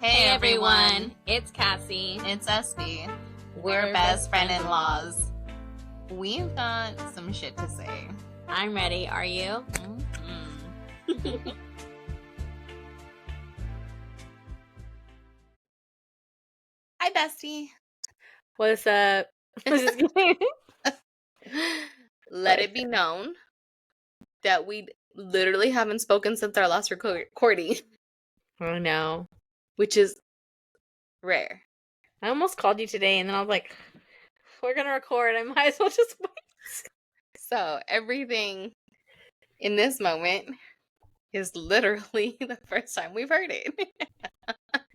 Hey everyone, it's Cassie. it's Esty. We're best friend-in-laws. We've got some shit to say. I'm ready. Are you? Mm-hmm. Hi, bestie. What's up? Just kidding. Let it be known that we literally haven't spoken since our last recording, Oh no. which is rare. I almost called you today and then I was like, we're gonna record. I might as well just wait. So everything in this moment is literally the first time we've heard it.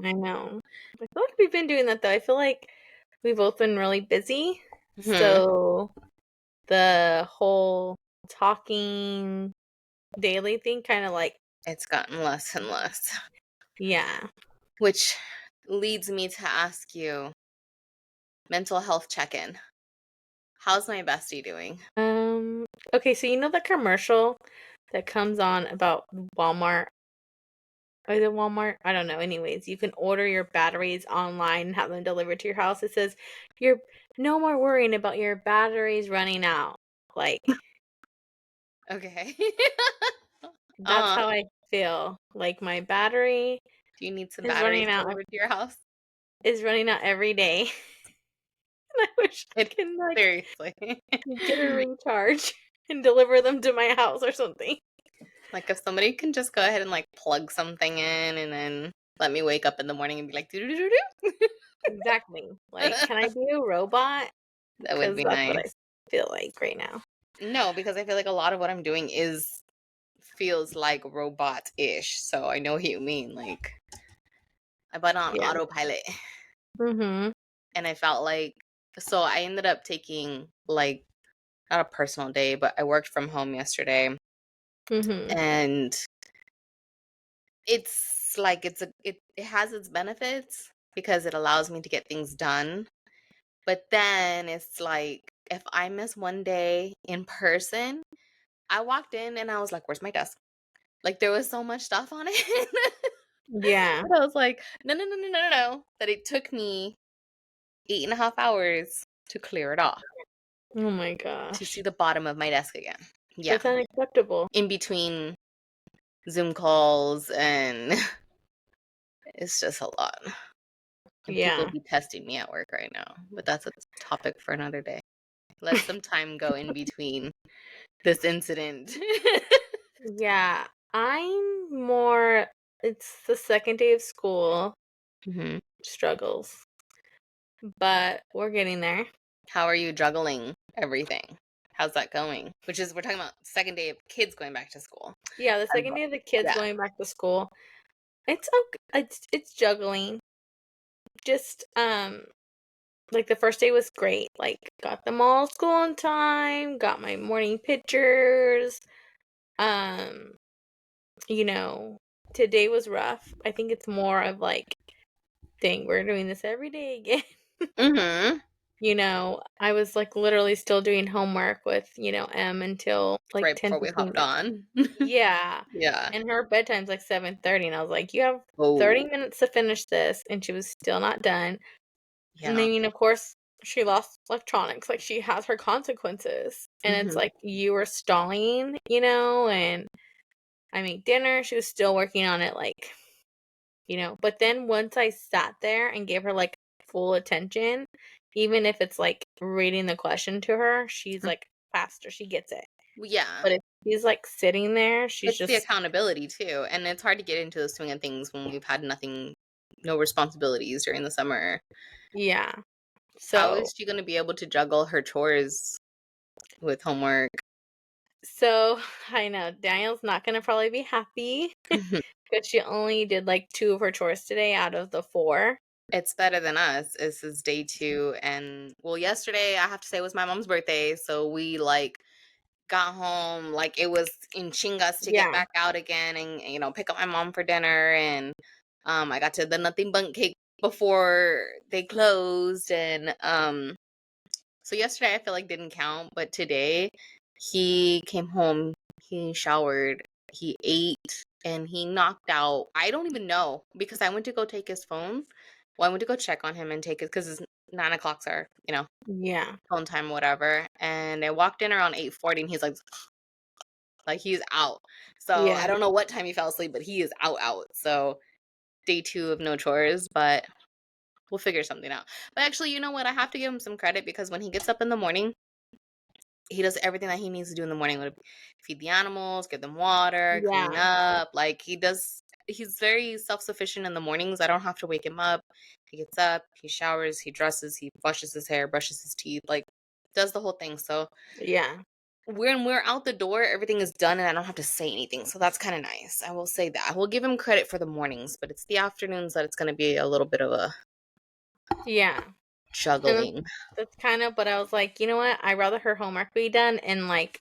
I know. I feel like we've been doing that though. I feel like we've both been really busy. Mhm. So the whole talking daily thing kind of like, It's gotten less and less. yeah. Which leads me to ask you, mental health check-in. How's my bestie doing? Okay, so you know the commercial that comes on about Walmart? Or is it Walmart? I don't know. Anyways, you can order your batteries online and have them delivered to your house. It says you're no more worrying about your batteries running out. Like Okay. that's how I feel. Like my battery Do you need some is batteries running out delivered to your house? every day. And I wish I can like Seriously. get a recharge and deliver them to my house or something. Like if somebody can just go ahead and like plug something in and then let me wake up in the morning and be like, doo-doo-doo-doo-doo. Exactly. Like, can I be a robot? That would Because be that's what I nice. feel like right now. No, because I feel like a lot of what I'm doing feels like robot-ish. So I know what you mean. Like I bought on Yeah. autopilot Mm-hmm. and I felt like so I ended up taking like not a personal day, but I worked from home yesterday Mm-hmm. and it's like it has its benefits because it allows me to get things done. But then it's like if I miss one day in person, I walked in and I was like, where's my desk? Like there was so much stuff on it. Yeah. But I was like, no. That it took me 8.5 hours to clear it off, Oh my to gosh. see the bottom of my desk again. Yeah. That's unacceptable. In between Zoom calls and it's just a lot. And people Yeah. be testing me at work right now. But that's a topic for another day. Let some time go in between this incident. Yeah. I'm more, it's the second day of school. Mhm. Struggles. But we're getting there. How are you juggling everything? How's that going? Which is, we're talking about second day of kids going back to school. Yeah, the second day of the kids Yeah. going back to school. It's okay. It's juggling. Just like the first day was great. Like got them all to school on time, got my morning pictures. Um, you know, today was rough. I think it's more of like, dang, we're doing this every day again. Mm-hmm. I was like literally still doing homework with, M until like Right before we 10:15. hopped on. Yeah. Yeah. And her bedtime's like 7:30 and I was like, "You have Oh, 30 minutes to finish this." And she was still not done. And I yeah. mean, of course, she lost electronics. Like she has her consequences. And it's Mm-hmm. like you were stalling, and I made dinner. She was still working on it, like, But then once I sat there and gave her like full attention, even if it's like reading the question to her, she's like faster. She gets it. Yeah. But if she's like sitting there, she's It's the just, accountability too. And it's hard to get into the swing of things when we've had no responsibilities during the summer. yeah. How So, is she going to be able to juggle her chores with homework? so I know Daniel's not gonna probably be happy because she only did like 2 of her chores today out of the 4. It's better than us. This is day 2. And well, yesterday I have to say was my mom's birthday. So we like got home, like it was in chingas to get Yeah. back out again and, pick up my mom for dinner. And I got to the Nothing Bundt Cake before they closed. And so yesterday I feel like didn't count. But today he came home, he showered, he ate, and he knocked out, I don't even know, because I went to go take his phone. Well, I went to go check on him and take it because his 9 o'clocks are, Yeah. phone time, whatever. And I walked in around 8:40, and he's like he's out. So I Yeah. don't know what time he fell asleep, but he is out. So day 2 of no chores, but we'll figure something out. But actually, you know what? I have to give him some credit because when he gets up in the morning, he does everything that he needs to do in the morning. Like feed the animals, give them water, clean Yeah. up. Like he's very self-sufficient in the mornings. I don't have to wake him up. He gets up, he showers, he dresses, he washes his hair, brushes his teeth, like does the whole thing. So Yeah. when we're out the door, everything is done and I don't have to say anything. So that's kind of nice. I will say that. I will give him credit for the mornings, but it's the afternoons that it's going to be a little bit of a Yeah. And juggling. that's kind of, but I was like, you know what? I'd rather her homework be done and like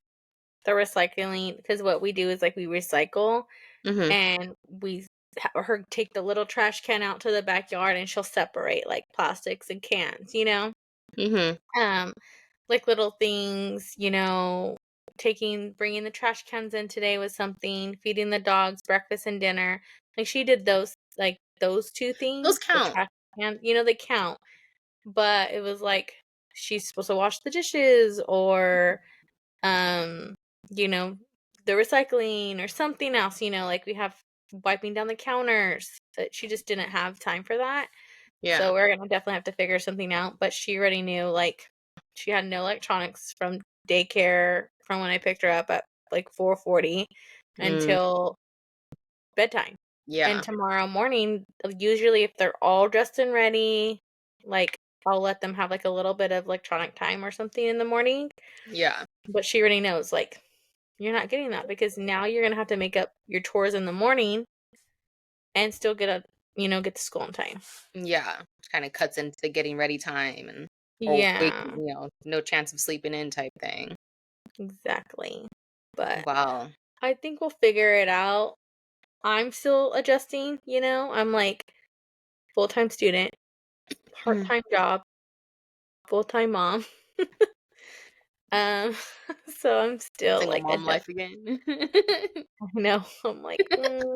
the recycling, because what we do is like we recycle Mhm. and we have her take the little trash can out to the backyard and she'll separate like plastics and cans, Mhm. um like little things, bringing the trash cans in today was something, feeding the dogs breakfast and dinner. Like she did those two Those things, the count. trash can, they count. But it was like she's supposed to wash the dishes or um, you know, the recycling or something else, like we have wiping down the counters. But she just didn't have time for that. Yeah. So we're gonna definitely have to figure something out. But she already knew, like, she had no electronics from daycare from when I picked her up at like 4:40 Mm, until bedtime. And yeah. tomorrow morning, usually if they're all dressed and ready, like I'll let them have like a little bit of electronic time or something in the morning. Yeah. But she already knows, like, you're not getting that because now you're gonna have to make up your chores in the morning and still get to school on time. Yeah. Kind of cuts into getting ready time and or wake, Yeah, no chance of sleeping in type thing. exactly. But Wow. I think we'll figure it out. I'm still adjusting, I'm like full-time student, Mhm. part-time job, full-time mom. Um, so I'm still Single like mom adjusting. life again. I know. I'm like,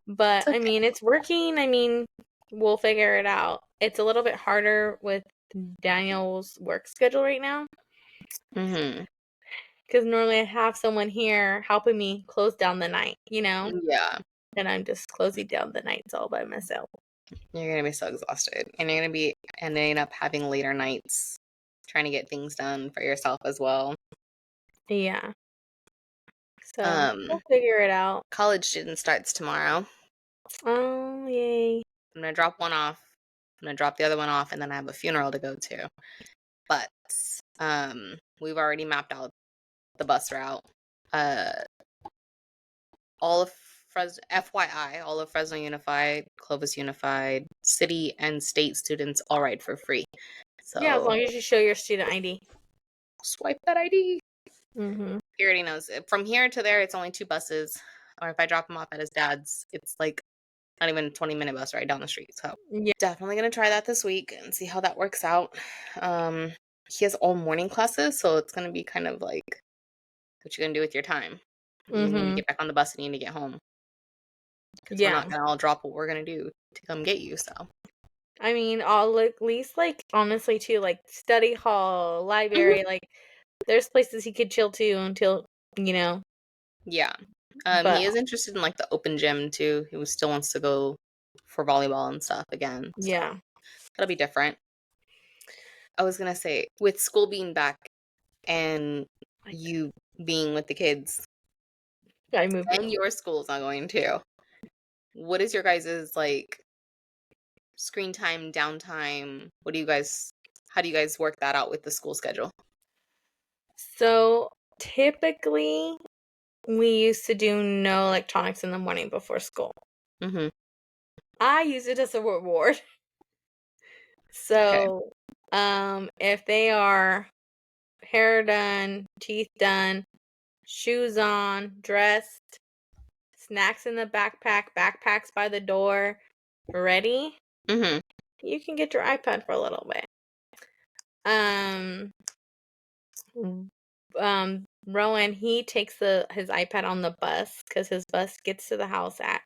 but It's I okay. mean, it's working. I mean, we'll figure it out. It's a little bit harder with Daniel's work schedule right now Mhm. because normally I have someone here helping me close down the night, Yeah. and I'm just closing down the nights all by myself. You're gonna be so exhausted, and you're gonna be ending up having later nights trying to get things done for yourself as well. Yeah. So we'll Um, figure it out. college student starts tomorrow. Oh, yay. I'm gonna drop one off. I'm gonna drop the other one off, and then I have a funeral to go to. But we've already mapped out the bus route. Uh, all of FYI, all of Fresno Unified, Clovis Unified, city and state students all ride for free. Yeah, as So long as you show your student ID. swipe that ID. Mm-hmm. He already knows. From here to there, it's only 2 buses. Or if I drop him off at his dad's, it's like not even a 20-minute bus ride down the street. So Yeah. definitely gonna try that this week and see how that works out. Um, he has all morning classes, so it's gonna be kind of like what you gonna do with your time. You need to Mm-hmm. get back on the bus and you need to get home because we're Yeah. not gonna all drop what we're gonna do to come get you. So I mean, all at least like honestly too, like study hall, Mhm. library, like there's places he could chill to until you know. Yeah, But he is interested in like the open gym too. He still wants to go for volleyball and stuff again. So yeah, that'll be different. I was gonna say with school being back and like you being with the kids I moved and around. your school's not going to. What is your guys's like screen time, downtime? How do you guys work that out with the school schedule? So typically, we used to do no electronics in the morning before school. Mhm. I use it as a reward. Okay. So, if they are hair done, teeth done, shoes on, dressed, snacks in the backpack, backpacks by the door, ready, Mhm. you can get your iPad for a little bit. Um, Rowan, he takes his iPad on the bus because his bus gets to the house at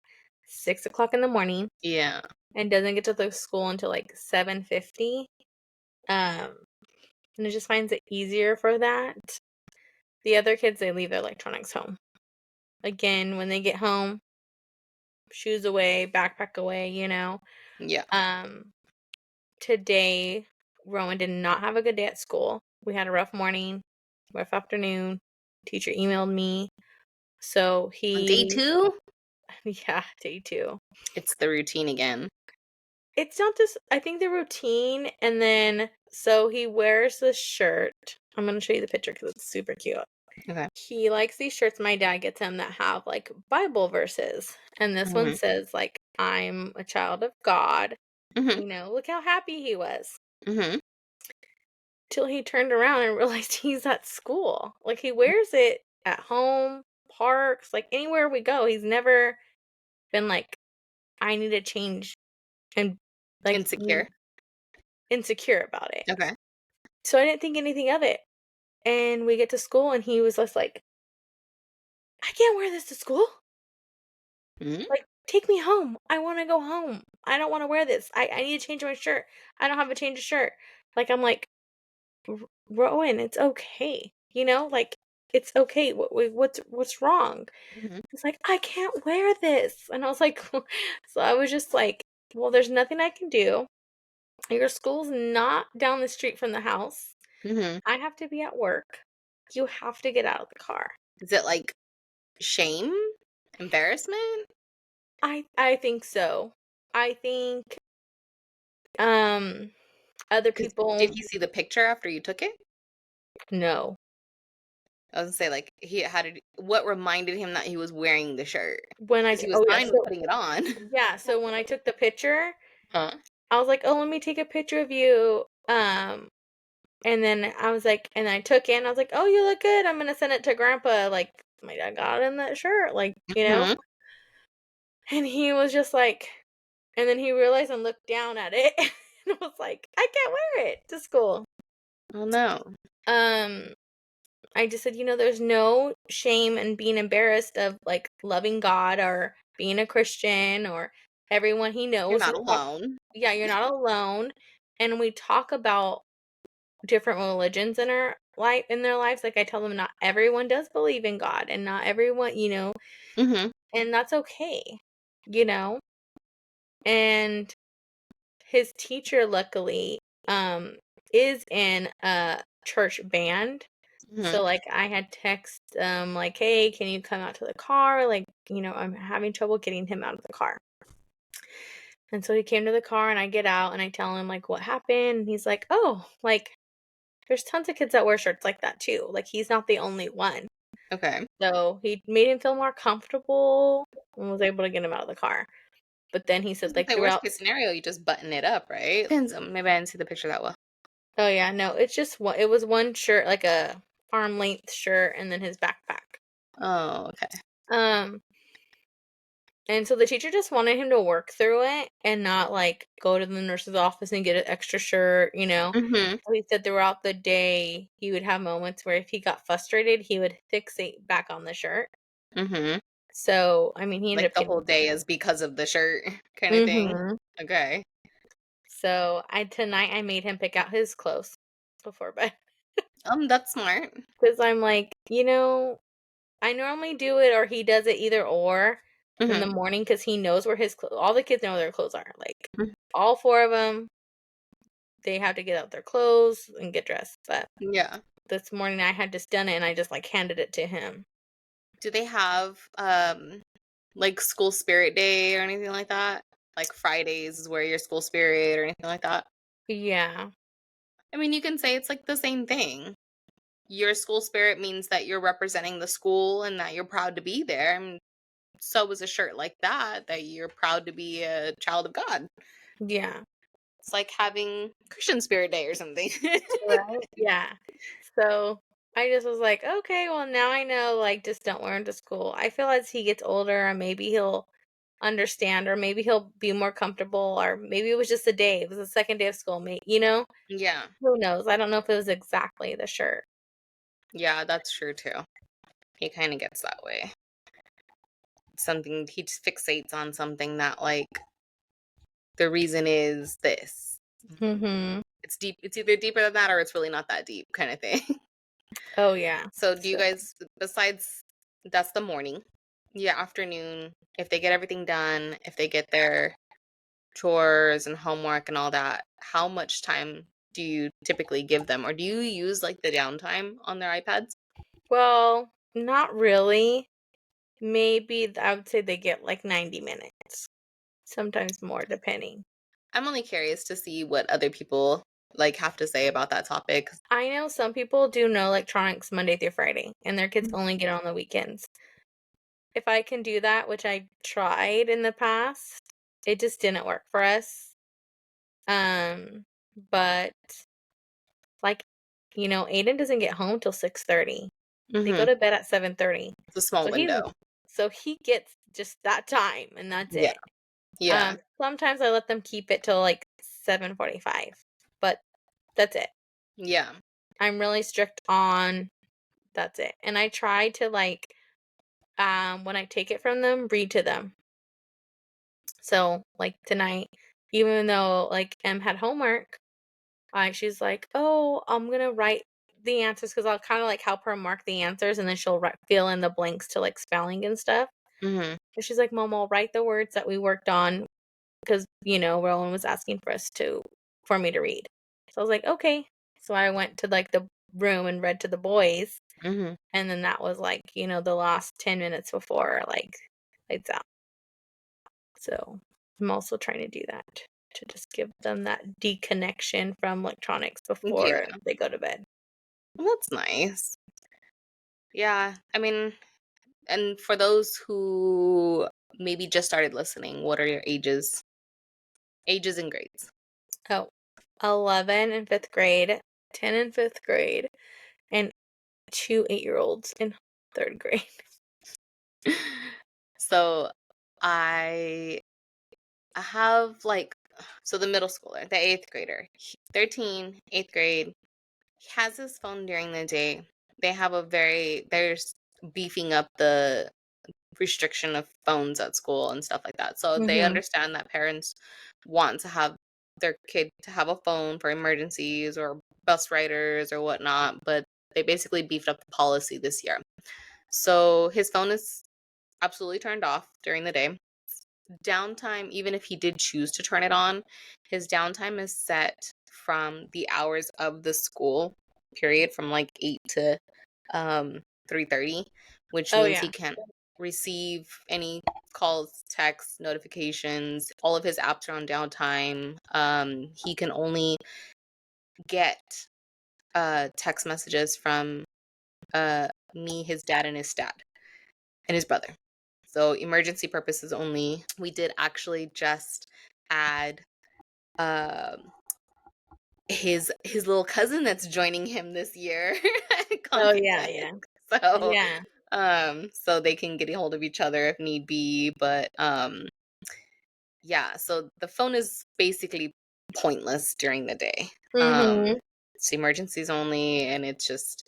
6 o'clock in the morning Yeah. and doesn't get to the school until like 7:50. Um, and it just finds it easier for that. The other kids, they leave their electronics home. Again, when they get home, shoes away, backpack away, you know. Yeah. Um, Today, Rowan did not have a good day at school. We had a rough morning, rough afternoon. Teacher emailed me. So On day he, 2, yeah, day 2. it's the routine again. It's not just, I think the routine, and then, so he wears this shirt. I'm going to show you the picture because it's super cute. Okay. He likes these shirts my dad gets him that have like Bible verses. And this one Mhm. says, like, I'm a child of God. Mhm. You know, look how happy he was. Mhm. Till he turned around and realized he's at school. Like, he wears it at home, parks, like anywhere we go. He's never been like, I need to change and like Insecure. insecure about it. Okay. So I didn't think anything of it. And we get to school and he was just like, I can't wear this to school. Mhm. Like, take me home. I want to go home. I don't want to wear this. I need to change my shirt. I don't have a change of shirt. Like, I'm like, Rowan, it's okay. You know, like, it's okay. What's wrong? Mhm. It's like, I can't wear this. And I was like, so I was just like, well, there's nothing I can do. Your school's not down the street from the house. Mhm. I have to be at work. You have to get out of the car. Is it like shame? Embarrassment? I think so. I think um other 'Cause did people he see the picture after you took it? no. I was gonna say, like, what reminded him that he was wearing the shirt? When I Because he was oh yeah, fine with so putting it on. yeah, so when I took the picture, Huh? I was like, "Oh, let me take a picture of you." And then I was like, and I took it and I was like, "Oh, you look good. I'm gonna send it to grandpa." Like, my dad got in that shirt, like, you know? Mhm. And he was just like, and then he realized and looked down at it and was like, I can't wear it to school. Oh, no. Um, I just said, there's no shame in being embarrassed of like loving God or being a Christian or everyone he You're knows. not alone. Yeah, you're not alone. And we talk about different religions in their lives. Like, I tell them not everyone does believe in God and not everyone, Mhm. and that's okay, you know? And his teacher luckily is in a church band. Mhm. So like I had text like, "Hey, can you come out to the car? Like, I'm having trouble getting him out of the car." And so he came to the car and I get out and I tell him like what happened. And he's like, "Oh, like there's tons of kids that wear shirts like that too. Like he's not the only one." Okay. So he made him feel more comfortable and was able to get him out of the car. But then he I said was gonna like say worst throughout case scenario, you just button it up, right? Depends maybe I didn't see the picture that well. oh yeah, no, it's just one it was one shirt, like a arm length shirt and then his backpack. Oh, okay. Um and so the teacher just wanted him to work through it and not like go to the nurse's office and get an extra shirt. Mhm. So he said throughout the day he would have moments where if he got frustrated, he would fixate back on the shirt. Mhm. So, I mean, he ended Like up the getting whole day is because of the shirt kinda thing? Mhm. Okay. So, tonight I made him pick out his clothes before bed That's smart. because I'm like, I normally do it or he does it either or in the Mhm. morning because he knows where all the kids know where their clothes are. Like, Mhm. all 4 of them, they have to get out their clothes and get dressed. But Yeah. this morning I had just done it and I just like handed it to him. Do they have, like, school spirit day or anything like that? Like, Fridays is where your school spirit or anything like that? Yeah. I mean, you can say it's, like, the same thing. Your school spirit means that you're representing the school and that you're proud to be there, and so is a shirt like that, that you're proud to be a child of God. Yeah. It's like having Christian Spirit Day or something. Right? Yeah. So I just was like, okay, well, now I know, like, just don't wear him to school. I feel as he gets older, maybe he'll understand, or maybe he'll be more comfortable, or maybe it was just a day. It was the second day of school, Yeah. who knows? I don't know if it was exactly the shirt. Yeah, that's true too. He kinda gets that way. something, he just fixates on something that, like, the reason is this. Mm-hmm. It's deep. It's either deeper than that or it's really not that deep kind of thing. Oh yeah. So do you So guys, besides, that's the morning, yeah, afternoon, if they get everything done, if they get their chores and homework and all that, how much time do you typically give them? Or do you use like the downtime on their iPads? well, not really. Maybe I would say they get like 90 minutes. Sometimes more depending. I'm only curious to see what other people like have to say about that topic. I know some people do no electronics Monday through Friday and their kids only get on the weekends. If I can do that, which I tried in the past, it just didn't work for us. But like, Aiden doesn't get home till 6:30. They go Mm-hmm. to bed at 7:30. It's a small So he window. so he gets just that time and that's Yeah. it. Yeah. Sometimes I let them keep it till like 7:45, but that's it. Yeah. I'm really strict on that's it. And I try to like when I take it from them, read to them. So, like tonight, even though like Em had homework, she's like, "Oh, I'm gonna write the answers because I'll kind of like help her mark the answers, and then she'll fill in the blanks to like spelling and stuff." Mm-hmm. And she's like, "Mom, I'll write the words that we worked on because Rowan was asking for me to read." So I was like, "Okay." So I went to like the room and read to the boys, Mm-hmm. and then that was like the last 10 minutes before like lights out. So I'm also trying to do that to just give them that deconnection from electronics Yeah. before they go to bed. Well, that's nice. Yeah. I mean, and for those who maybe just started listening, what are your ages? Ages and grades. Oh, 11 in fifth grade, 10 in fifth grade, and 2 8-year-olds in third grade. So I have like, so the middle schooler, the eighth grader, 13, eighth grade, he has his phone during the day. They're beefing up the restriction of phones at school and stuff like that. So they Mhm. understand that parents want to have their kid to have a phone for emergencies or bus riders or whatnot, but they basically beefed up the policy this year. So his phone is absolutely turned off during the day. Downtime, even if he did choose to turn it on, his downtime is set from the hours of the school period from like 8 to 3:30, which Oh means he yeah. can't receive any calls, texts, notifications. All of his apps are on downtime. He can only get text messages from me, his dad, and his stepdad and his brother. So emergency purposes only. We did actually just add um his little cousin that's joining him this year Oh yeah, contact. yeah. So Yeah. so they can get a hold of each other if need be. But yeah, so the phone is basically pointless during the day. Mhm. It's emergencies only and it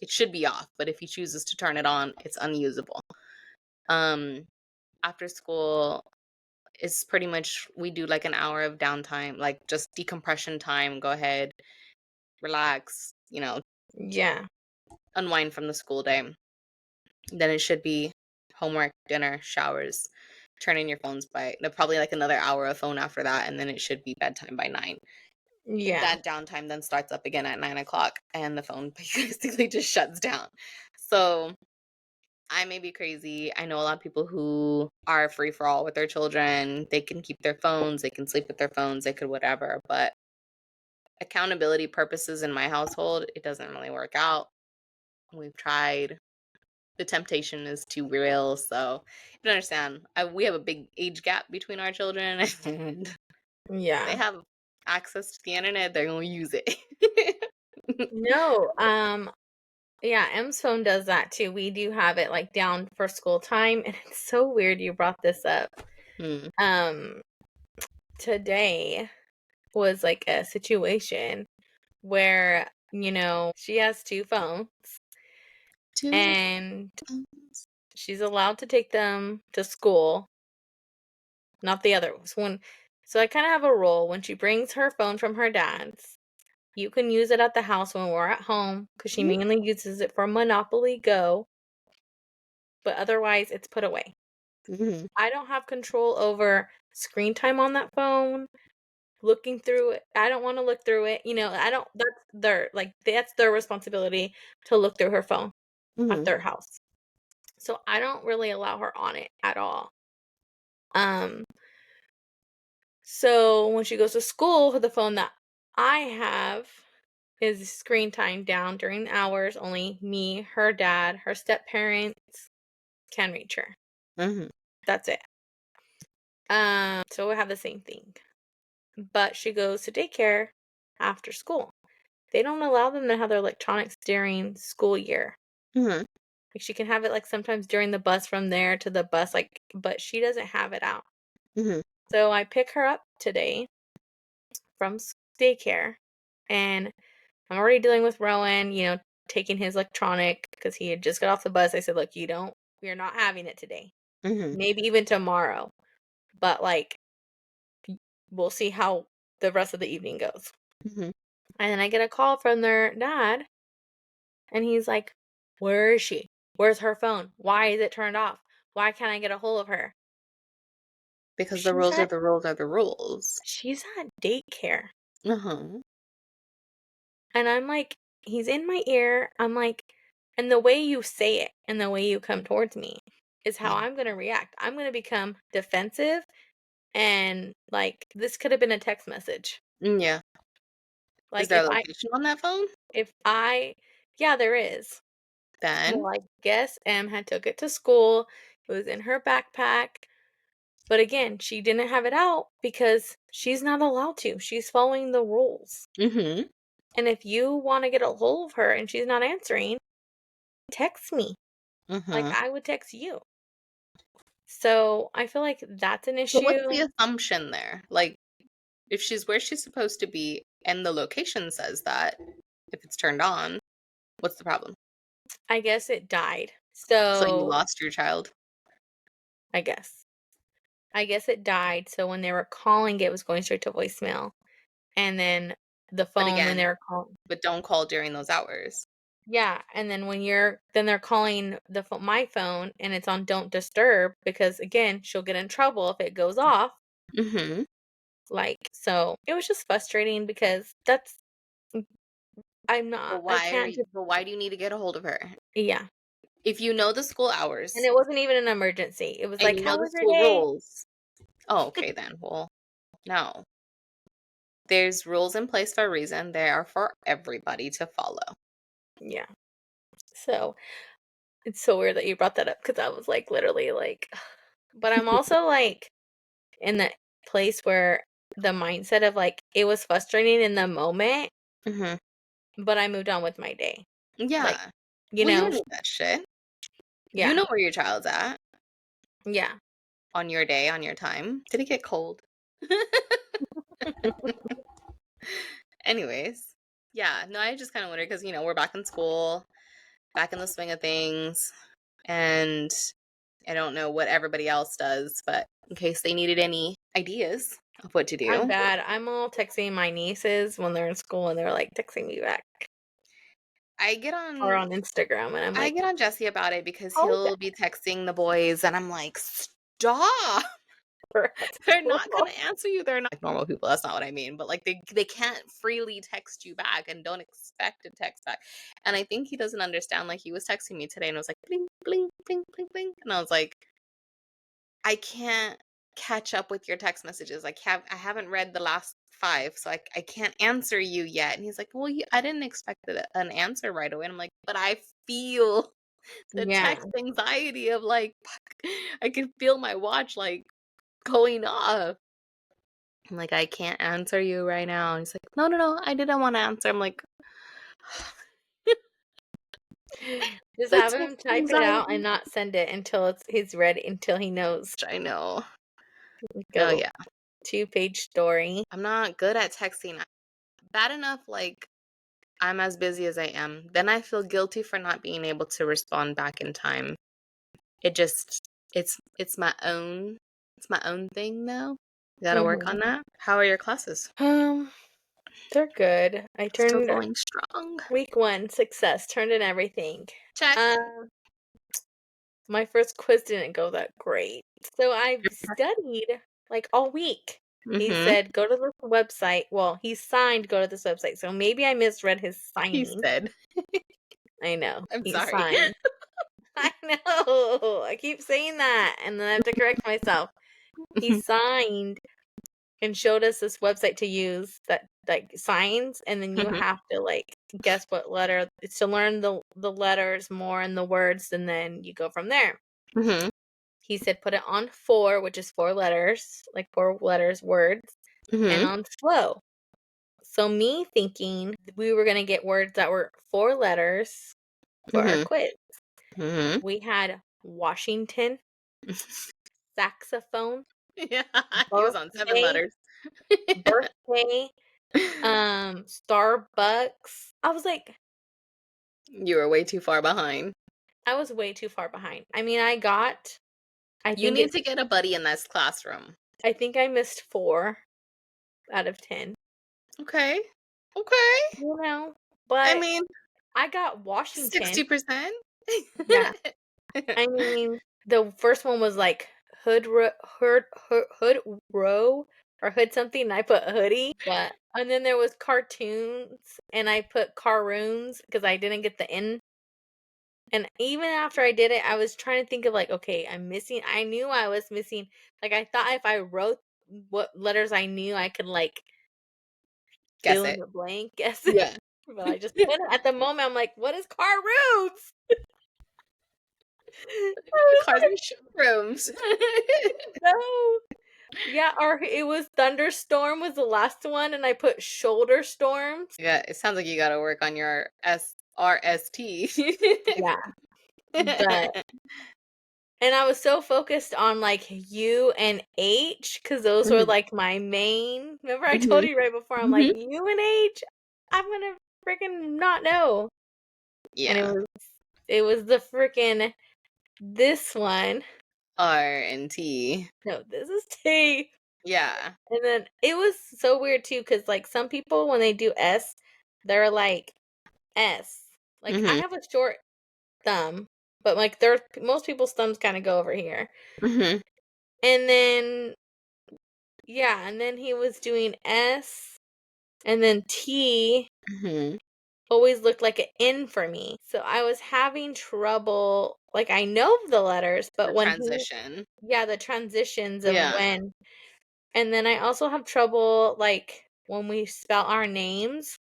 should be off, but if he chooses to turn it on, it's unusable. Um After school is pretty much we do like an hour of downtime, like just decompression time, go ahead, relax, Yeah. unwind from the school day. Then it should be homework, dinner, showers, turn in your phones by no, probably like another hour of phone after that, and then it should be bedtime by 9. Yeah. That downtime then starts up again at 9 o'clock, and the phone basically just shuts down. So I may be crazy. I know a lot of people who are free for all with their children. They can keep their phones, they can sleep with their phones, they could whatever. But accountability purposes in my household, it doesn't really work out. We've tried. The temptation is too real. So you don't understand. We have a big age gap between our children, and they Yeah. have access to the internet. They're gonna use it. No, yeah, M's phone does that too. We do have it like down for school time, and it's so weird you brought this up. Hmm. Um, Today was like a situation where, she has two phones Two and phones. She's allowed to take them to school, not the other so I kind of have a rule. When she brings her phone from her dad's, you can use it at the house when we're at home because she Mhm. mainly uses it for Monopoly Go, but otherwise it's put away. Mhm. I don't have control over screen time on that phone, looking through it. I don't want to look through it. I don't that's their responsibility to look through her phone at Mhm. their house. So I don't really allow her on it at all. Um so when she goes to school, the phone that I have is screen time down during hours. Only me, her dad, her step parents can reach her. Mhm. That's it. So we have the same thing. But she goes to daycare after school. They don't allow them to have their electronics during school year. Mhm. Like she can have it like sometimes during the bus from there to the bus, but she doesn't have it out. Mhm. So I pick her up today from daycare, and I'm already dealing with Rowan, taking his electronic because he had just got off the bus. I said, look, we're not having it today. Mhm. Maybe even tomorrow. But like, we'll see how the rest of the evening goes. Mhm. And then I get a call from their dad, and he's like, where is she? Where's her phone? Why is it turned off? Why can't I get a hold of her? Because the She's rules are at the rules are the rules. she's at daycare. Uh-huh. And I'm like, he's in my ear. I'm like, and the way you say it and the way you come towards me is how Yeah. I'm going to react. I'm going to become defensive, and like this could have been a text message. Yeah. Is Like there a location on that phone? if I yeah, there is. Then. Well, I guess Em had took it to school. It was in her backpack. But again, she didn't have it out because she's not allowed to. She's following the rules. Mhm. And if you want to get a hold of her and she's not answering, text me. Like Mhm. I would text you. So I feel like that's an So what's the issue. assumption there? Like, if she's where she's supposed to be and the location says that, if it's turned on, what's the problem? I guess it died. So you So lost your child. I guess. I guess it died. So when they were calling, it was going straight to voicemail. And then the But phone when again, they were calling. but don't call during those hours. Yeah, and then then they're calling my phone and it's on don't disturb because again, she'll get in trouble if it goes off. Mhm. Like, so it was just frustrating because that's I can't just But why do you need to get a hold of her? yeah. If you know the school And hours it wasn't even an emergency. It was and like, you know "How the was your school day?" rules. Oh, okay then. Well, no. There's rules in place for a reason. They are for everybody to follow. Yeah. So, it's so weird that you brought that up because I was like literally like but I'm also like in the place where the mindset of like it was frustrating in the moment, Mhm. but I moved on with my day. Like, Yeah. you Well, you know, don't need that shit. You yeah. know where your child's at Yeah. on your day, on your time. Did it get cold? Anyways, yeah, no, I just kind of wonder because, we're back in school, back in the swing of things, and I don't know what everybody else does, but in case they needed any ideas of what to I'm do, bad. I'm all texting my nieces when they're in school and they're like texting me back I get or on on Instagram and I'm I like, get on Jesse about it because "Oh, he'll be texting the boys and I'm like, "Stop. that's They're not cool." gonna answer you. They're not like normal people. That's not what I mean. But like they can't freely text you back and don't expect to text back. And I think he doesn't understand. Like he was texting me today and it was like bling, bling, bling, bling, bling. And I was like, I can't catch up with your text messages. I haven't read the last five, so I can't answer you yet. And he's like, well, I didn't expect an answer right away. And I'm like, but I feel the Yeah. text anxiety of like, I can feel my watch like going off. I'm like, I can't answer you right now. And he's like, no, no, no, I didn't want to answer. I'm like, Just the have text him type it out and anxiety. not send it until he's ready, until he knows. I know. Like Oh a yeah. 2-page story. I'm not good at texting. Bad enough, like I'm as busy as I am. Then I feel guilty for not being able to respond back in time. It just it's my own thing now. Gotta work Mhm. on that. How are your classes? Um, they're good. I Still turned going strong. week 1 success, turned in everything. Check. Um, my first quiz didn't go that great. So I've studied like all week. He Mm-hmm. said, go to this website. Well, he signed go to this website. So maybe I misread his He signing. said. I know. I'm He sorry. signed. I know. I keep saying that and then I have to correct myself. He signed and showed us this website to use that like signs, and then you Mm-hmm. have to like guess what letter. It's to learn the letters more and the words, and then you go from there. Mm-hmm. He said put it on 4, which is 4 letters, like 4 letters words, and Mm-hmm. on slow. So me thinking we were gonna get words that were 4 letters for our Mm-hmm. quiz. Mm-hmm. We had Washington, saxophone, Yeah. He was on 7 birthday, letters. birthday, Starbucks. You were way too far behind. I was way too far behind. I mean, I You think need it's to get a buddy in this classroom. I think I missed 4 out of 10, Okay. Okay. you know, I but mean, I got Washington. 60%. Yeah. I mean, the first one was like hood row or hood something, and I put hoodie. But And then there was cartoons, and I put caroons because I didn't get the N. And even after I did it, I was trying to think of like, okay, I knew I was missing. Like I thought if I wrote what letters I knew, I could like guess fill in it. the blank, guess it. Yeah. But I just couldn't. At the moment, I'm like, what is caroons? Cars and showrooms. No. Yeah, or it was thunderstorm was the last one, and I put shoulder storms. Yeah, it sounds like you gotta work on your RST. Yeah, but and I was so focused on like U and H because those were Mhm. like my main. Remember, I told Mhm. you right before. I'm like Mhm. U and H. I'm gonna freaking not know. And Yeah. it was the freaking this one. R and T. No, this is T. Yeah. And then it was so weird too because like some people when they do S, they're like S. Like I Mhm. have a short thumb, but like most people's thumbs kind of go over here. Mhm. And then yeah, and then he was doing S, and then T Mhm. always looked like an N for me. So I was having trouble. Like I know the letters, The but transition. yeah, the transitions of Yeah. when. And then I also have trouble like when we spell our names.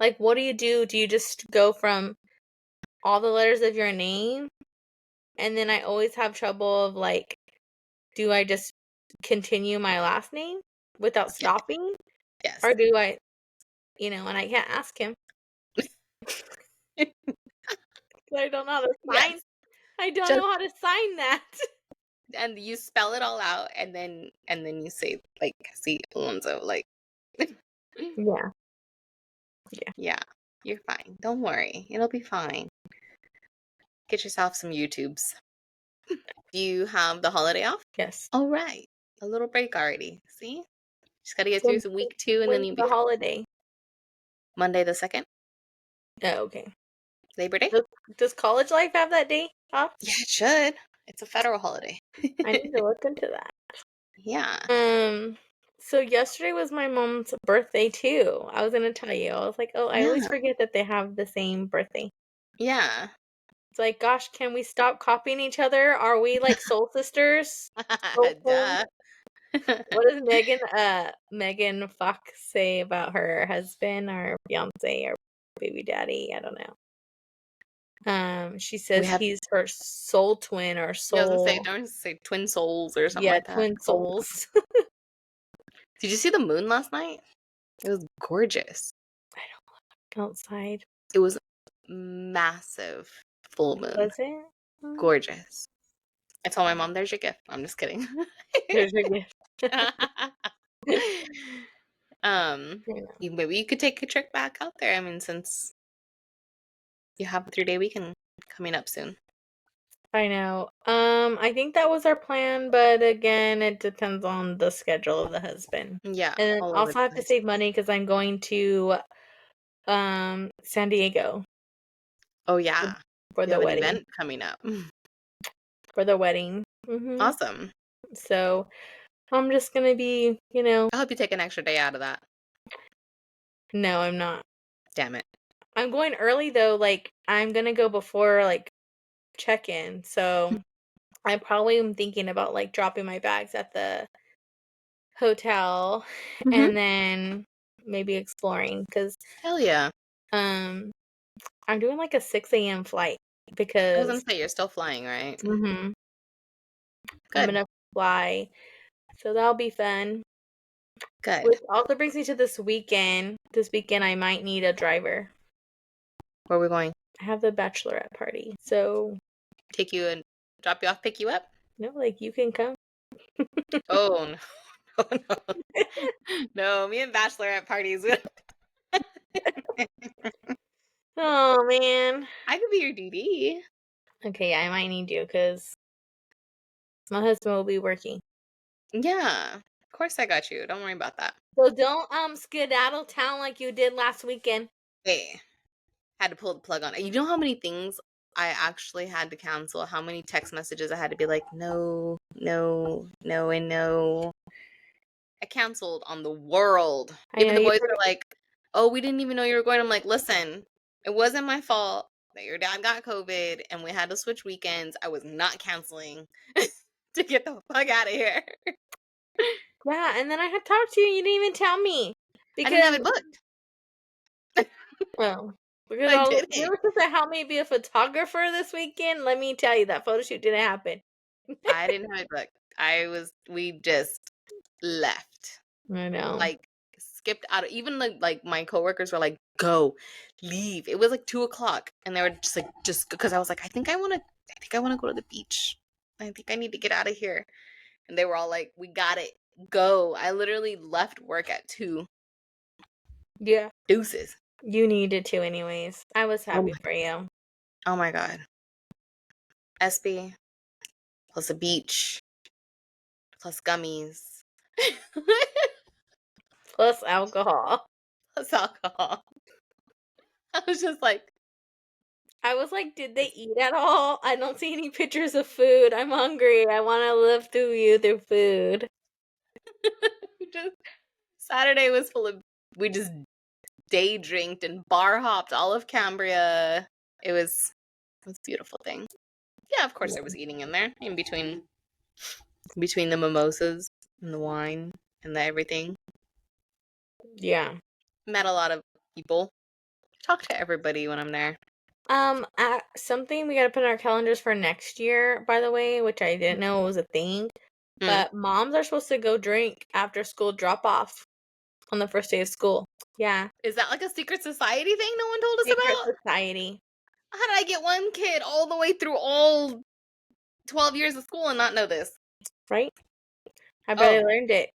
Like, what do you do? Do you just go from all the letters of your name? And then I always have trouble of like, do I just continue my last name without Yeah. stopping? Yes. Or do I, and I can't ask him. I don't know how to sign. Yes. I don't Just know how to sign that. and you spell it all out and then you say like see Alonzo like Yeah. Yeah. yeah, you're fine. Don't worry. It'll be fine. Get yourself some YouTubes. Do you have the holiday off? Yes. All right. A little break already. See? Just gotta get through So some week 2 and then when's you'll be the fine. holiday? Monday the 2nd, Oh, okay. Labor Day? Does, does college life have that day off? Yeah, it should. It's a federal holiday. I need to look into that. Yeah. So yesterday was my mom's birthday too. I was gonna tell you. I was like, oh, I always Yeah. forget that they have the same birthday. Yeah. It's like, gosh, can we stop copying each other? Are we like soul sisters? Soul twins? Duh. What does Megan Fox say about her husband or fiance or baby daddy? I don't know. She We says have he's her soul twin or I was gonna say, soul, don't say twin souls or something yeah, like that. twin Soul. souls. Did you see the moon last night? It was gorgeous. I don't outside. It was massive full moon. Was it? Gorgeous. I told my mom, there's your gift. I'm just kidding. There's your gift. Yeah. Maybe you could take a trip back out there. I mean, since you have a 3-day weekend coming up soon. I know. I think that was our plan, but again, it depends on the schedule of the husband. Yeah, And then all over also the I have to place. save money because I'm going to San Diego Oh, yeah. for You the have an wedding. event coming up. For the wedding. Hmm. Awesome. So I'm just gonna be, I hope you take an extra day out of that. no, I'm not. Damn it. I'm going early though, like I'm gonna go before like check-in. So I probably am thinking about like dropping my bags at the hotel Hmm. and then maybe exploring because Hell yeah. um I'm doing like a 6 a.m. flight I was gonna because say you're still flying, right? mhm, I'm Good. gonna fly. So that'll be fun. Good. Which also brings me to this weekend. This weekend I might need a driver. Where are we going? I have the bachelorette party. So Take you and drop you off, pick you up? like you can come. Oh no. Oh no. No, me and bachelorette parties. Oh man. I could be your DD. Okay, I might need you because my husband will be working. Yeah. Of course I got you. Don't worry about that. So don't skedaddle town like you did last weekend. Hey, had to pull the plug on it. You know how many things I actually had to cancel? How many text messages I had to be like, no, no, no, and no. I canceled on the world. I Even know the you boys were were like, "Oh, we didn't even know you were going." I'm like, "Listen, it wasn't my fault that your dad got COVID and we had to switch weekends. I was not canceling to get the fuck out of here. yeah, and then I had talked to you and you didn't even tell me. I didn't have Because it booked. well, because I you didn't. were supposed to help me be a photographer this weekend. Let me tell you that photo shoot didn't happen. I didn't have it booked. We just left. I know. Like skipped out of, even like my coworkers were like, "Go, leave." It was like 2 o'clock, and they were just like, just because I was like, I think I want to go to the beach. I think I need to get out of here. And they were all like, "We got it, go." I literally left work at 2. Yeah. Deuces. You needed to anyways. I was Oh happy my, for you. oh my god. SB plus a beach plus gummies Plus alcohol. plus alcohol. I was just like, I was like, did they eat at all? I don't see any pictures of food. I'm hungry. I want to live through you through food. just Saturday was full of, we just day drinked and bar hopped all of Cambria. It was a beautiful thing. Yeah, of course there was eating in there in between the mimosas and the wine and the everything. Yeah. Met a lot of people. Talk to everybody when I'm there. Something we gotta put in our calendars for next year, by the way, which I didn't know was a thing. Mm. But moms are supposed to go drink after school drop off on the first day of school. Yeah. Is that like a secret society thing no one told us Secret about? society, How did I get one kid all the way through all 12 years of school and not know this? right? I barely Oh, learned it.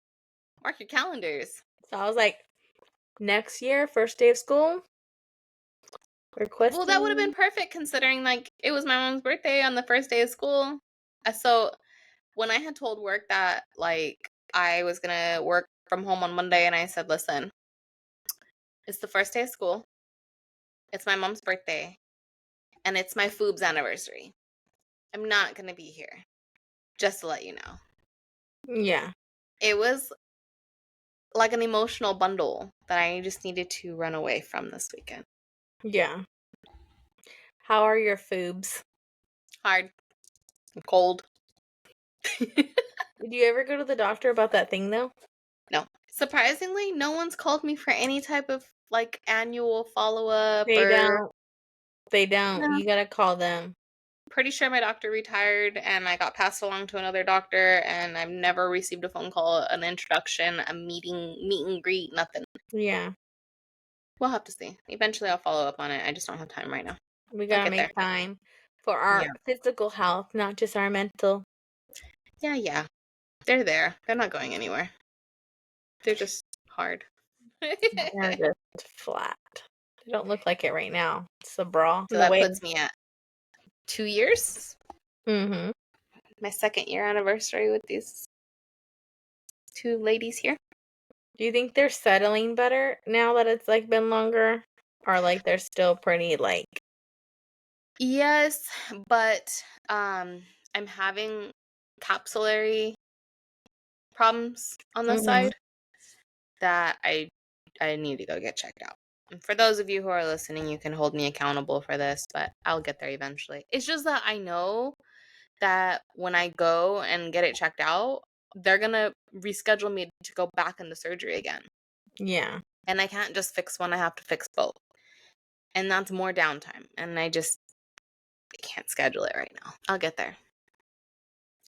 mark your calendars. So I was like, next year, first day of school, Well, that would have been requesting. perfect considering like it was my mom's birthday on the first day of school. So when I had told work that like I was gonna work from home on Monday, and I said, "Listen, it's the first day of school. It's my mom's birthday, and it's my foob's anniversary. I'm not gonna be here. Just to let you know." Yeah. It was like an emotional bundle that I just needed to run away from this weekend. Yeah. How are your foobs? Hard, cold. Did you ever go to the doctor about that thing though? No. Surprisingly, no one's called me for any type of like annual follow up They or don't. They don't. no. You gotta call them. Pretty sure my doctor retired and I got passed along to another doctor, and I've never received a phone call, an introduction, a meet and greet, nothing. Yeah. We'll have to see. Eventually I'll follow up on it. I just don't have time right now. We I'll gotta get make there. time for Yeah. our physical health, not just our mental. Yeah, yeah. They're there. They're not going anywhere. They're just hard. They're just flat. They don't look like it right now. It's a bra So and the that way puts me at 2 years. Mhm. My 2nd year anniversary with these 2 ladies here. Do you think they're settling better now that it's, like, been longer? Or, like, they're still pretty, like Yes, but, I'm having capillary problems on the Mhm. side that I need to go get checked out. And for those of you who are listening, you can hold me accountable for this, but I'll get there eventually. It's just that I know that when I go and get it checked out, they're gonna reschedule me to go back into surgery again. Yeah. And I can't just fix one, I have to fix both. And that's more downtime. And I can't schedule it right now. I'll get there.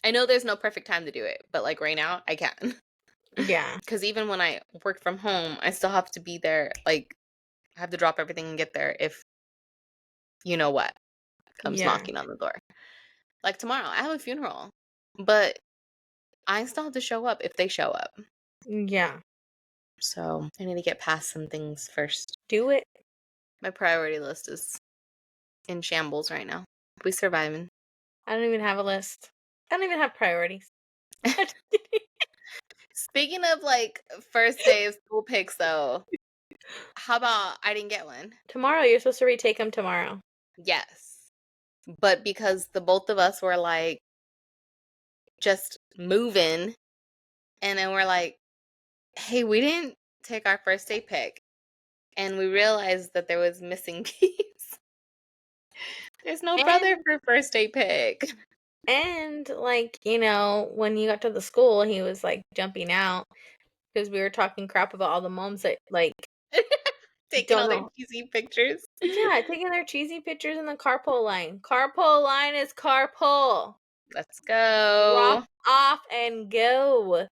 I know there's no perfect time to do it, but like right now, I can. Yeah. Because even when I work from home, I still have to be there. Like, I have to drop everything and get there if you know what comes Yeah. knocking on the door. Like tomorrow, I have a funeral, but I still have to show up if they show up. Yeah. So I need to get past some things first. Do it. My priority list is in shambles right now. We surviving. I don't even have a list. I don't even have priorities. I'm just kidding. Speaking of like first day of school picks, though, how about I didn't get one? Tomorrow, you're supposed to retake them tomorrow. Yes. But because the both of us were like just moving, and then we're like, hey, we didn't take our first day pick. And we realized that there was missing piece. There's no brother And for first day pick. like, you know, when you got to the school, he was like jumping out because we were talking crap about all the moms that like Taking don't all their know. cheesy pictures. Yeah, taking their cheesy pictures in the carpool line. Carpool line is carpool. Let's Drop go. off and go.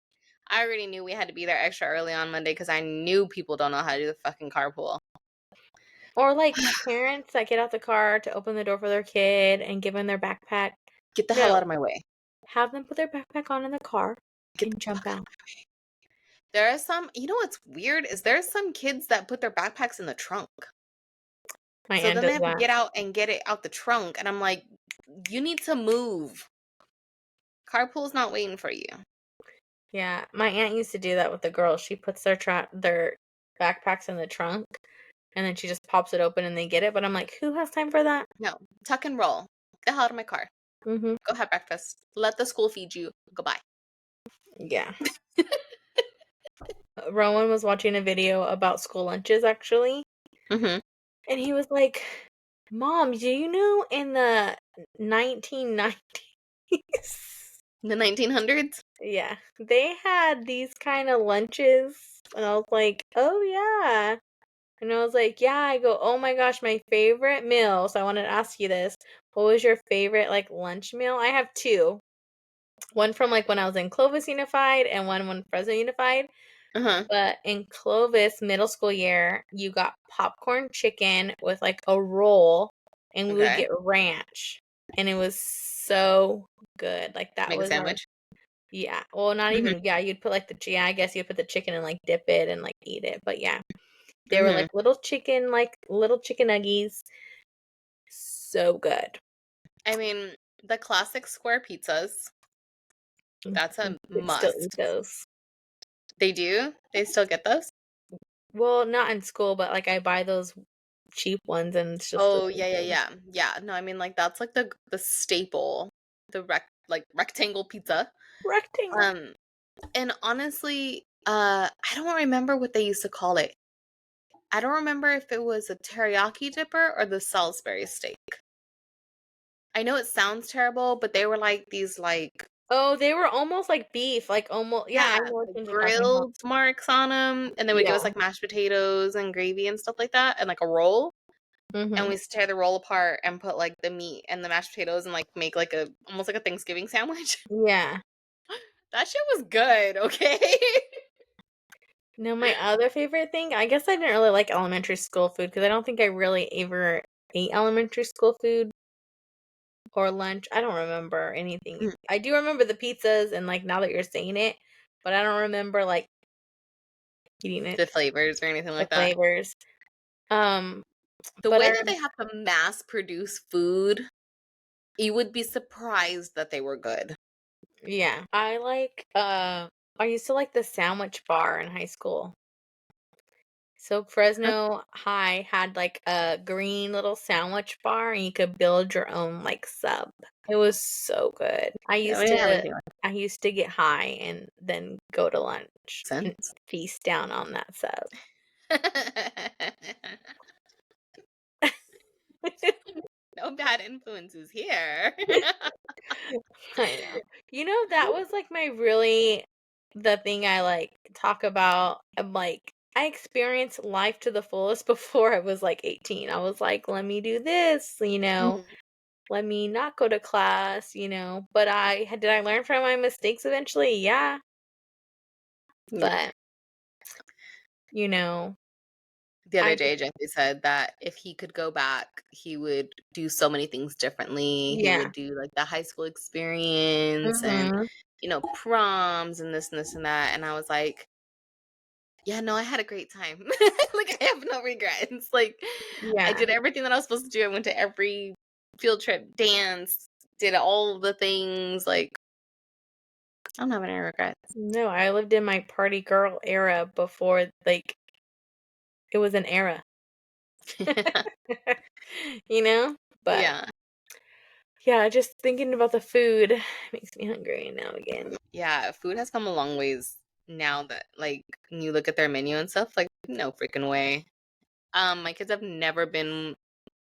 I already knew we had to be there extra early on Monday because I knew people don't know how to do the fucking carpool. Or like parents that get out the car to open the door for their kid and give them their backpack. Get the hell out No, of my way. have them put their backpack on in the car Get the and jump fuck out of out. my way. There are some, you know what's weird is there's some kids that put their backpacks in the trunk. My So aunt then they does have to that. get out and get it out the trunk. And I'm like, you need to move. Carpool's not waiting for you. Yeah, my aunt used to do that with the girls. She puts their backpacks in the trunk and then she just pops it open and they get it. But I'm like, who has time for that? No, tuck and roll. Get the hell out of my car. Mm-hmm. Go have breakfast. Let the school feed you. Goodbye. Yeah. Rowan was watching a video about school lunches actually, Mm-hmm. and he was like, "Mom, do you know in the 1990s, The 1900s? yeah, they had these kind of lunches?" And I was like, "Oh yeah." And I was like, "Yeah." I go, "Oh my gosh, my favorite meal." So I wanted to ask you this. What was your favorite like lunch meal? I have two. One from like when I was in Clovis Unified and one when Fresno Unified. Uh-huh. But in Clovis middle school year, you got popcorn chicken with like a roll, and we would Okay. get ranch, and it was so good. Like that Make a was our sandwich. yeah. Well, not Mm-hmm. even yeah. You'd put like the yeah. I guess you'd put the chicken and like dip it and like eat it. But yeah, they were Mm-hmm. like little chicken nuggies. So good. I mean, the classic square pizzas. That's a Could still eat must. those. They do? They still get those? Well, not in school, but like I buy those cheap ones, and it's just the Oh, same yeah, yeah, thing. yeah. Yeah, no, I mean like that's like the staple, the rectangle pizza. Rectangle. Um and honestly, I don't remember what they used to call it. I don't remember if it was a teriyaki dipper or the Salisbury steak. I know it sounds terrible, but they were like these like Oh, they were almost like beef, like almost yeah, I yeah, know what like things you're talking about. grilled marks on them, and they would give us Yeah. like mashed potatoes and gravy and stuff like that, and like a roll. And we Mhm. used to tear the roll apart and put like the meat and the mashed potatoes and like make like a almost like a Thanksgiving sandwich. Yeah. That shit was good, okay? No, my other favorite thing, I guess I didn't really like elementary school food because I don't think I really ever ate elementary school food or lunch. I don't remember anything. Mm, I do remember the pizzas and like now that you're saying it, but I don't remember like eating it, the flavors or anything the like that. flavors. Um, The but way I that they have to mass produce food You would be surprised that they were good. Yeah. I used to like the sandwich bar in high school. So Fresno High had like a green little sandwich bar and you could build your own like sub. It was so good. Yeah, we didn't have anything like I used to get high and then go to lunch and sense. feast down on that sub. No bad influences here. I know. You know, that was like my really the thing I like talk about. I'm like, I experienced life to the fullest before I was like 18. I was like, let me do this, Mhm. let me not go to class. But did I learn from my mistakes eventually? Yeah. Yeah. But, you know, The other I day, just, Jeffrey said that if he could go back, he would do so many things differently. He yeah. would do like the high school experience and, Mm-hmm. proms and this and this and that. And I was like, yeah, no, I had a great time. Like, I have no regrets. Like, I Yeah. did everything that I was supposed to do. I went to every field trip, dance, did all the things. Like, I don't have any regrets. No, I lived in my party girl era before, like, it was an era. you know? But Yeah. yeah, just thinking about the food makes me hungry now again. Yeah. Food has come a long ways now that, like, when you look at their menu and stuff, like, no freaking way. My kids have never been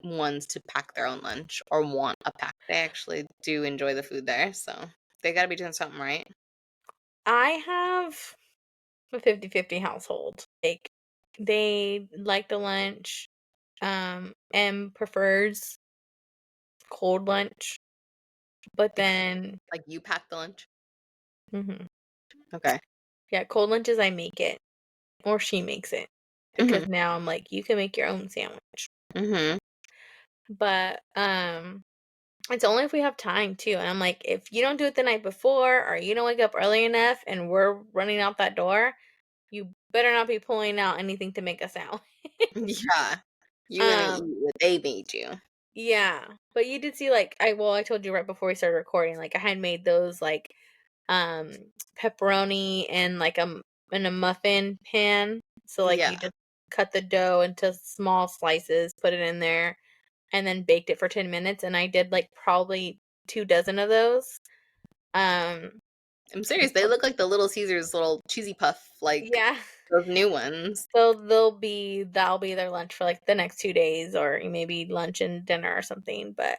ones to pack their own lunch or want a pack. They actually do enjoy the food there, so they gotta be doing something right. I have a 50-50 household. Like they like the lunch, and prefers cold lunch, but Like then like you pack the lunch? mhm. Okay. Yeah, cold lunches I make it or she makes it because Mhm. now I'm like you can make your own sandwich. Mhm. But it's only if we have time too. And I'm like, if you don't do it the night before or you don't wake up early enough and we're running out that door, you better not be pulling out anything to make a sandwich. Yeah. You're gonna eat um, what they made you. yeah. But you did see like I told you right before we started recording, like I had made those like um pepperoni and like in a muffin pan. So like Yeah. you just cut the dough into small slices, put it in there, and then baked it for 10 minutes. And I did like probably 2 dozen of those. Um, I'm serious, they look like the Little Caesars little cheesy puff, like yeah. those new ones. So that'll be their lunch for like the next 2 days, or maybe lunch and dinner or something. But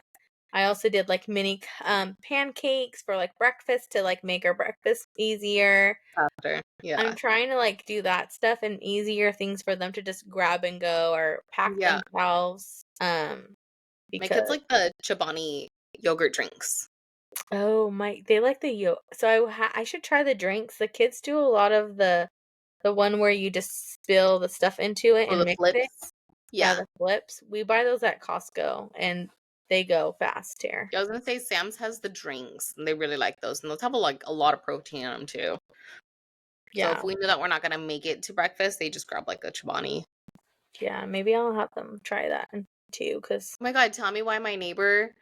I also did like mini pancakes for like breakfast to like make our breakfast easier. After. I'm Yeah. trying to like do that stuff and easier things for them to just grab and go or pack Yeah. themselves. My kids Because like the Chobani yogurt drinks. oh my, they like the so I should try the drinks. The kids do a lot of the one where you just spill the stuff into it Oh, and the mix it. flips? Yeah, Yeah. the flips. We buy those at Costco and they go fast here. Yeah, I was gonna say Sam's has the drinks, and they really like those, and those have a lot of protein in them too. So if Yeah. we know that we're not gonna make it to breakfast, they just grab like a Chobani. Yeah, maybe I'll have them try that too cuz Oh my god, tell me why my neighbor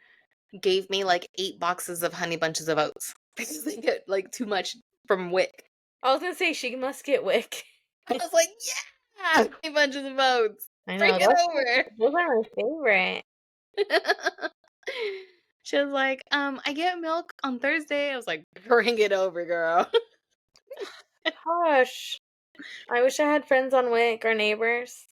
gave me like 8 boxes of honey bunches of oats because they get like too much from Wick. I was going to say she must get Wick. I was like, yeah, honey bunches of oats. I Bring know it over. those are my favorite. She was like, I get milk on Thursday. I was like, bring it over, girl. Gosh, I wish I had friends on Wick or neighbors.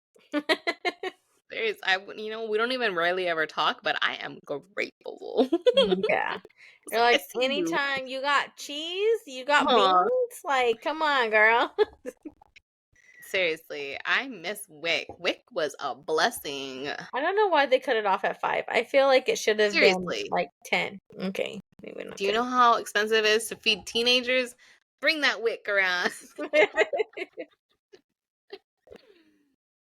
There's, we don't even really ever talk, but I am grateful. Yeah. You're So I like, see you. anytime you got cheese, you got beans, Aw. like, come on, girl. Seriously, I miss Wick. Wick was a blessing. I don't know why they cut it off at 5. I feel like it should have been Seriously. like 10. Okay, maybe not Do you 10. know how expensive it is to feed teenagers? Bring that Wick around.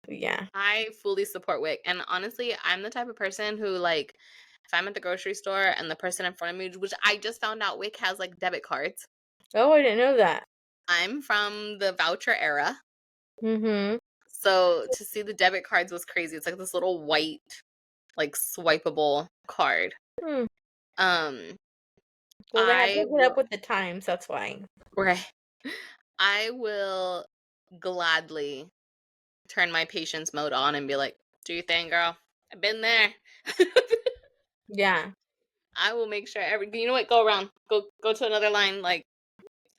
Yeah. I fully support Wick. And honestly, I'm the type of person who, like, if I'm at the grocery store and the person in front of me, which I just found out Wick has like debit cards. Oh, I didn't know that. I'm from the voucher era. Mhm. So to see the debit cards was crazy. It's like this little white, like swipeable card. Hmm. Um, Well, they have I to get up will with the times, that's why. right. I will gladly turn my patience mode on and be like, "Do your thing, girl. I've been there." Yeah. I will make sure you know what? Go around. Go to another line. Like,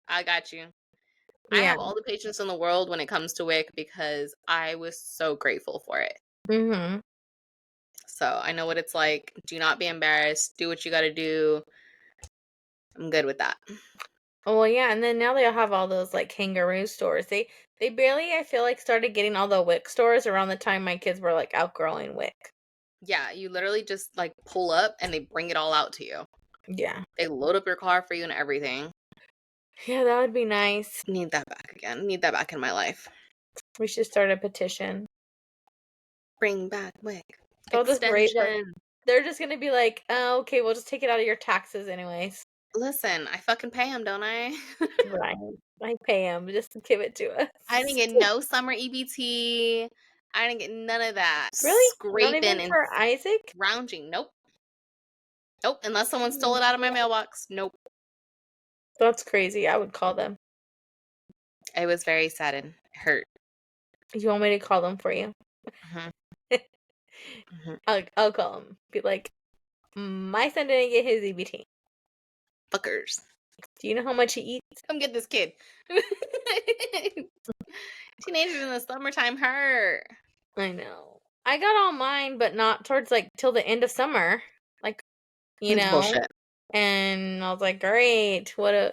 I got you. I Yeah. have all the patience in the world when it comes to WIC because I was so grateful for it. Mhm. So I know what it's like. Do not be embarrassed. Do what you got to do. I'm good with that. Oh, well, yeah, and then now they'll have all those, like, kangaroo stores. They barely, I feel like, started getting all the WIC stores around the time my kids were, like, outgrowing WIC. Yeah, you literally just like pull up and they bring it all out to you. Yeah. They load up your car for you and everything. Yeah, that would be nice. Need that back again. Need that back in my life. We should start a petition. Bring back WIC. They'll just raise our Extension. They're just gonna be like, "Oh, okay, we'll just take it out of your taxes anyways." Listen, I fucking pay them, don't I? Right. I pay them just to give it to I didn't us. get no summer EBT. I didn't get none of that. Really? Not Scraping even and for Isaac? scrounging. Nope. Nope. Unless someone stole Mm, it out of my mailbox. Nope. that's crazy. I would call them. It was very sad and hurt. You want me to call them for you? Hmm. Hmm. I'll call them. Be like, my son didn't get his EBT. Fuckers. Do you know how much he eats? Come get this kid. Teenagers in the summertime hurt. I know. I got all mine, but not towards like till the end of summer. Like, you It's know? bullshit. And I was like, great, but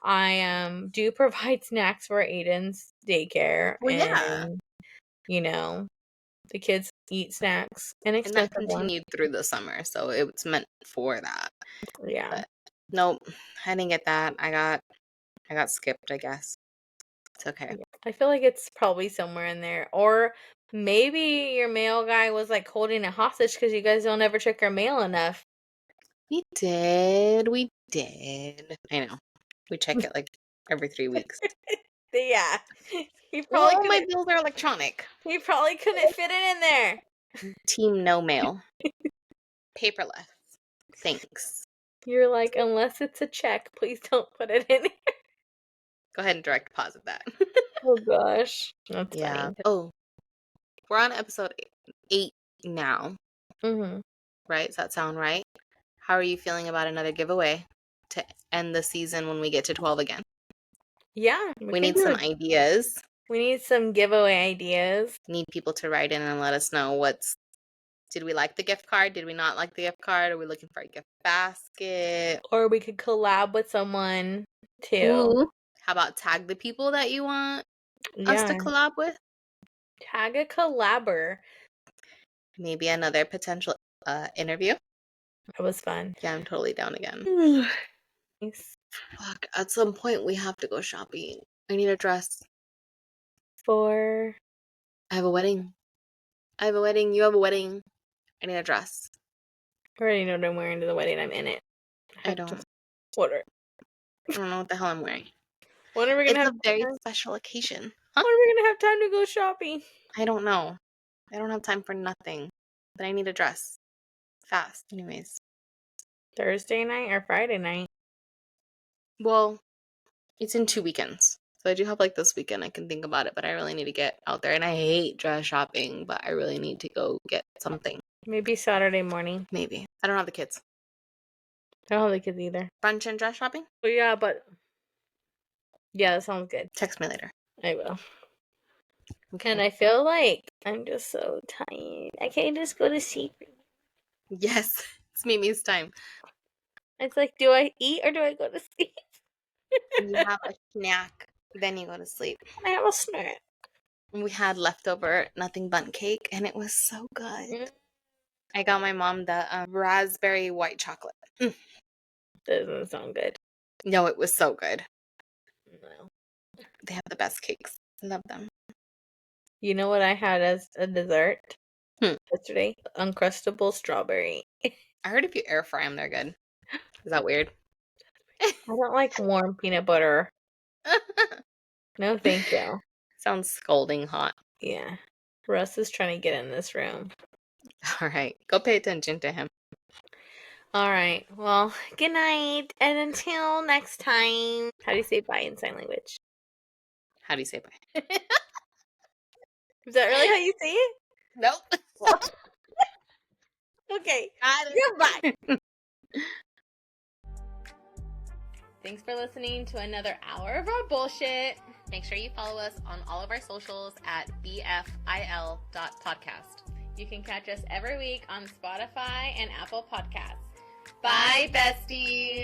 I do provide snacks for Aiden's daycare, Well, yeah. and you know, the kids eat snacks, And that inexpensive ones. continued through the summer, so it was meant for that. Yeah. But nope, I didn't get that. I got skipped, I guess. It's okay. Yeah. I feel like it's probably somewhere in there. Or maybe your mail guy was like holding it hostage because you guys don't ever check your mail enough. We did. We did. I know. We check it like every 3 weeks. Yeah. He Well, probably all my couldn't bills are electronic. he probably couldn't fit it in there. Team no mail. Paperless. Thanks. You're like, unless it's a check, please don't put it in. Go ahead and direct deposit that. Oh gosh. That's Yeah. funny. Oh, we're on episode 8 now, Mm-hmm. right? Does that sound right? How are you feeling about another giveaway to end the season when we get to 12 again? Yeah, We need some ideas. we need some giveaway ideas. Need people to write in and let us know did we like the gift card? Did we not like the gift card? Are we looking for a gift basket? Or we could collab with someone too. Ooh. How about tag the people that you want us to Yeah. collab with? Tag a collaber. Maybe another potential interview? That was fun. Yeah, I'm totally down again. Nice. Fuck, at some point we have to go shopping. I need a dress. For I have a wedding. I have a wedding. You have a wedding. I need a dress. I already know what I'm wearing to the wedding. I'm in it. I have to don't. order. I don't know what the hell I'm wearing. When are we gonna It's have a very time? special occasion. Huh? When are we gonna have time to go shopping? I don't know. I don't have time for nothing. But I need a dress. Fast, anyways. Thursday night or Friday night? Well, it's in 2 weekends. So I do have like this weekend I can think about it, but I really need to get out there. And I hate dress shopping, but I really need to go get something. Maybe Saturday morning. Maybe. I don't have the kids. I don't have the kids either. Brunch and dress shopping? But yeah, that sounds good. Text me later. I will. Okay. And I feel like I'm just so tired. I can't just go to sleep. Yes. It's Mimi's time. It's like, do I eat or do I go to sleep? You have a snack, then you go to sleep. I have a snack. We had leftover nothing but cake, and it was so good. Mm. I got my mom the raspberry white chocolate. Doesn't sound good. No, it was so good. No. They have the best cakes. I love them. You know what I had as a dessert Hmm. yesterday? Uncrustable strawberry. I heard if you air fry them, they're good. Is that weird? I don't like warm peanut butter. No, thank you. Sounds scalding hot. Yeah. Russ is trying to get in this room. All right, go pay attention to him. All right. Well, good night. And until next time. How do you say bye in sign language? How do you say bye? Is that really how you say it? Nope. Okay. Got Goodbye. it. Thanks for listening to another hour of our bullshit. Make sure you follow us on all of our socials at bfil.podcast. You can catch us every week on Spotify and Apple Podcasts. Bye, besties.